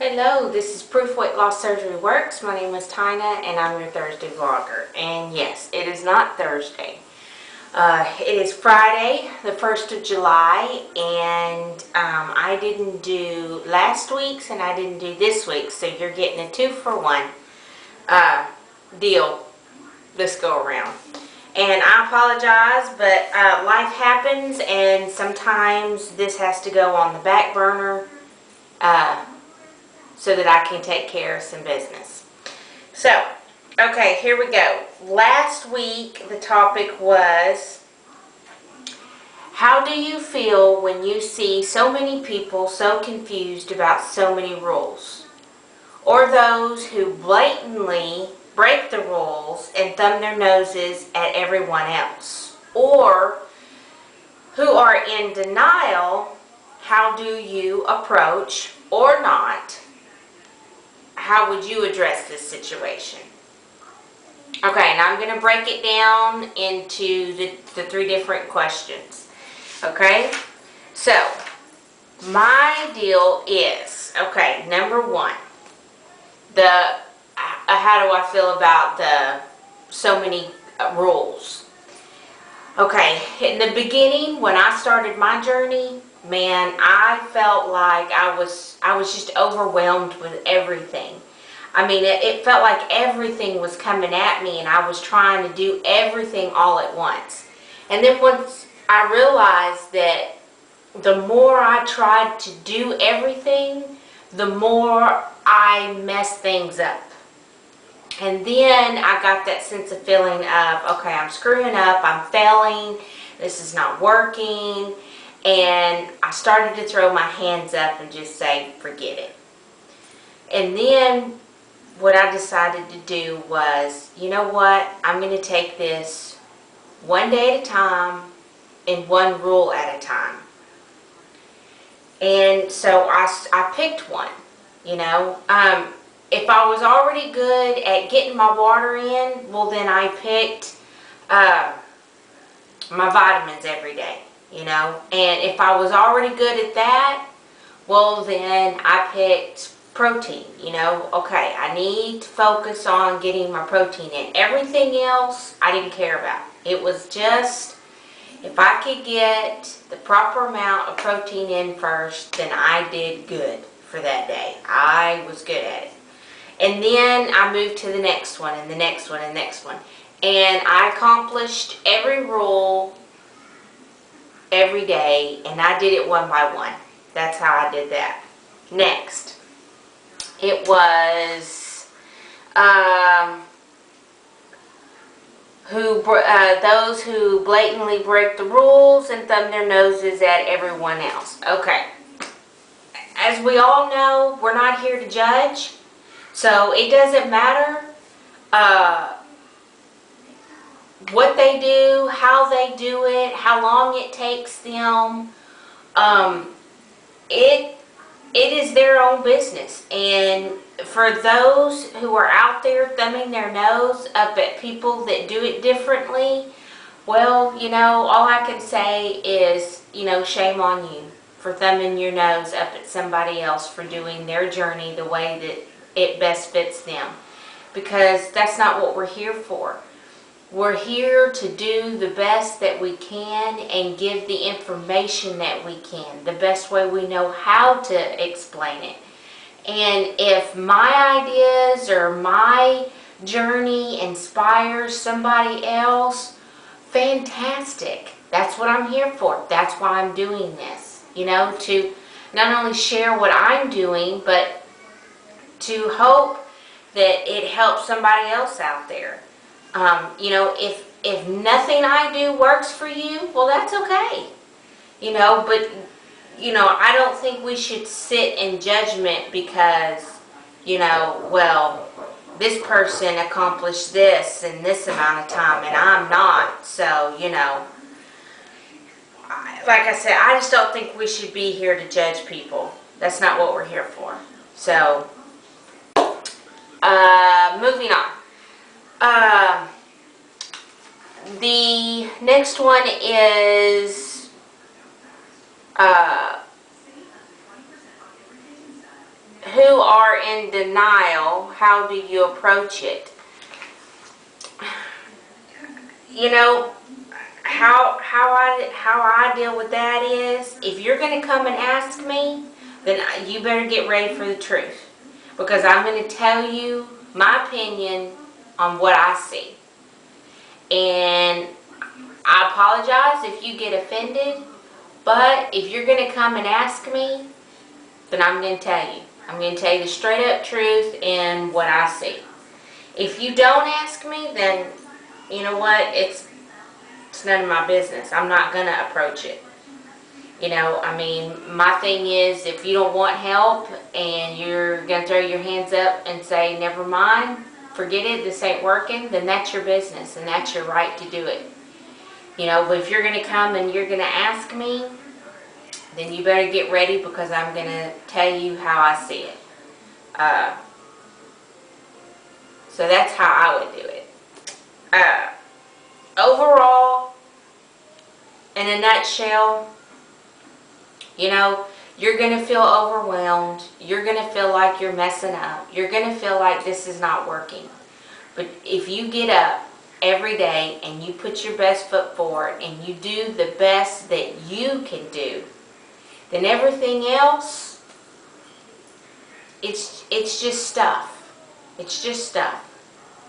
Hello, this is Proofwlsworks. My name is Tina and I'm your Thursday vlogger. And yes, it is not Thursday. It is Friday, the 1st of July, and I didn't do last week's and I didn't do this week's, so you're getting a 2-for-1 deal this go around. And I apologize, but life happens and sometimes this has to go on the back burner so that I can take care of some business. So, okay, here we go. Last week the topic was, how do you feel when you see so many people so confused about so many rules? Or those who blatantly break the rules and thumb their noses at everyone else? Or who are in denial? How do you approach, or not, how would you address this situation? Okay, and I'm going to break it down into the 3 different questions. Okay, so my deal is, okay, number 1, how do I feel about the so many rules? Okay, in the beginning, when I started my journey, man, I felt like I was just overwhelmed with everything. I mean, it felt like everything was coming at me and I was trying to do everything all at once. And then once I realized that the more I tried to do everything, the more I messed things up. And then I got that sense of feeling of, okay, I'm screwing up, I'm failing, this is not working. And I started to throw my hands up and just say, forget it. And then what I decided to do was, you know what, I'm going to take this one day at a time and one rule at a time. And so I picked one, you know. If I was already good at getting my water in, well then I picked my vitamins every day. You know, and if I was already good at that, well then I picked protein. You know, okay, I need to focus on getting my protein in. Everything else I didn't care about. It was just, if I could get the proper amount of protein in first, then I did good for that day. I was good at it. And then I moved to the next one and the next one and the next one. And I accomplished every rule every day, and I did it one by one. That's how I did that. Next, it was those who blatantly break the rules and thumb their noses at everyone else. Okay, as we all know, we're not here to judge, so it doesn't matter what they do, how they do it, how long it takes them. It is their own business. And for those who are out there thumbing their nose up at people that do it differently, well, you know, all I can say is, you know, shame on you for thumbing your nose up at somebody else for doing their journey the way that it best fits them. Because that's not what we're here for. We're here to do the best that we can and give the information that we can, the best way we know how to explain it. And if my ideas or my journey inspires somebody else, fantastic. That's what I'm here for. That's why I'm doing this. You know, to not only share what I'm doing, but to hope that it helps somebody else out there. You know, if nothing I do works for you, well, that's okay. You know, but, you know, I don't think we should sit in judgment because, you know, well, this person accomplished this in this amount of time and I'm not. So, you know, like I said, I just don't think we should be here to judge people. That's not what we're here for. So, moving on. The next one is who who are in denial, how do you approach it? You know, how I deal with that is, if you're going to come and ask me, then you better get ready for the truth. Because I'm going to tell you my opinion on what I see. And I apologize if you get offended, but if you're going to come and ask me, then I'm going to tell you. I'm going to tell you the straight up truth and what I see. If you don't ask me, then you know what? It's none of my business. I'm not going to approach it. You know, I mean, my thing is, if you don't want help and you're going to throw your hands up and say, never mind, forget it, this ain't working, then that's your business and that's your right to do it. You know, but if you're going to come and you're going to ask me, then you better get ready, because I'm going to tell you how I see it. So that's how I would do it. Overall, in a nutshell, you know, you're going to feel overwhelmed. You're going to feel like you're messing up. You're going to feel like this is not working. But if you get up every day and you put your best foot forward and you do the best that you can do, then everything else, it's just stuff. It's just stuff.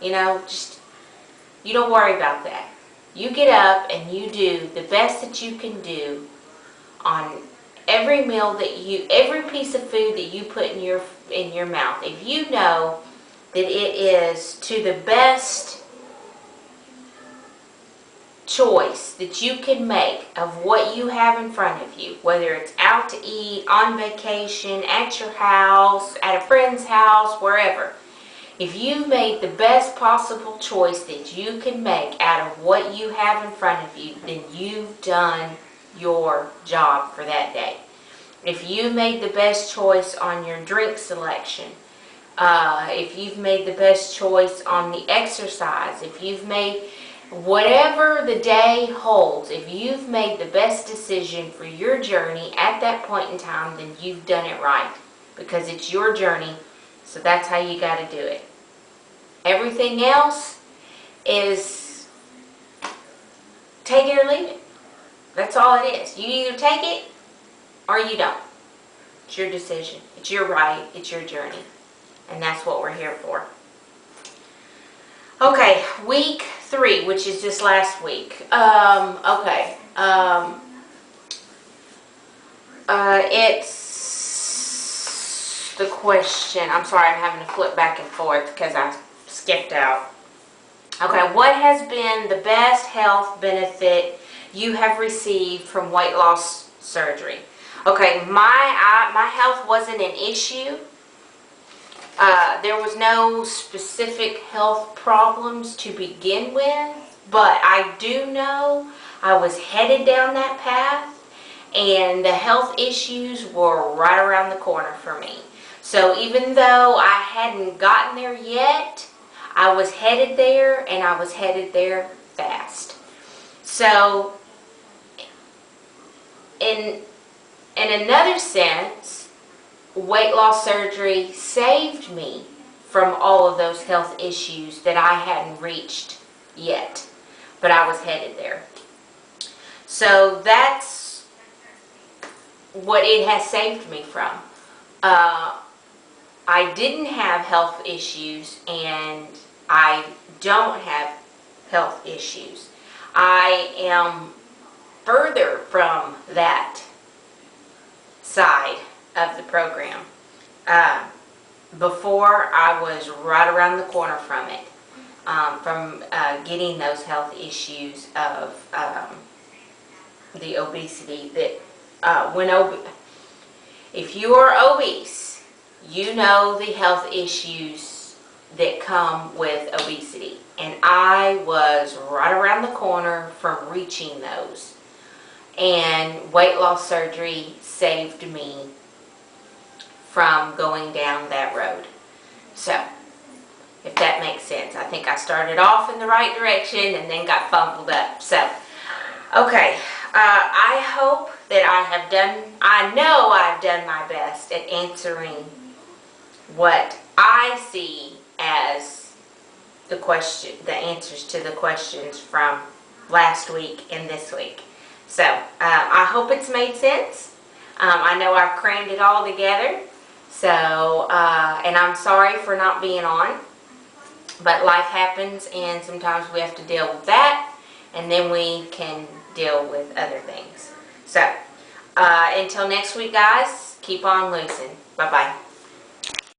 You know, just, you don't worry about that. You get up and you do the best that you can do on every meal that every piece of food that you put in your mouth. If you know that it is to the best choice that you can make of what you have in front of you, whether it's out to eat, on vacation, at your house, at a friend's house, wherever. If you've made the best possible choice that you can make out of what you have in front of you, then you've done your job for that day. If you made the best choice on your drink selection, if you've made the best choice on the exercise, if you've made whatever the day holds, if you've made the best decision for your journey at that point in time, then you've done it right, because it's your journey. So that's how you got to do it. Everything else is take it or leave it. That's all it is. You either take it or you don't. It's your decision. It's your right. It's your journey. And that's what we're here for. Okay, week 3, which is just last week. It's the question. I'm sorry, I'm having to flip back and forth because I skipped out. Okay, what has been the best health benefit you have received from weight loss surgery? Okay, my health wasn't an issue. There was no specific health problems to begin with, but I do know I was headed down that path, and the health issues were right around the corner for me. So even though I hadn't gotten there yet, I was headed there, and I was headed there fast. So in another sense, weight loss surgery saved me from all of those health issues that I hadn't reached yet, but I was headed there. So that's what it has saved me from. I didn't have health issues, and I don't have health issues. I am further from that side of the program. Before, I was right around the corner from it, from getting those health issues of the obesity that if you are obese, you know the health issues that come with obesity, and I was right around the corner from reaching those, and weight loss surgery saved me from going down that road. So, if that makes sense. I think I started off in the right direction and then got fumbled up. So, okay. I hope that I know I've done my best at answering what I see as the answers to the questions from last week and this week. So I hope it's made sense. I know I've crammed it all together. So, and I'm sorry for not being on, but life happens and sometimes we have to deal with that, and then we can deal with other things. So, until next week, guys, keep on loosing. Bye-bye.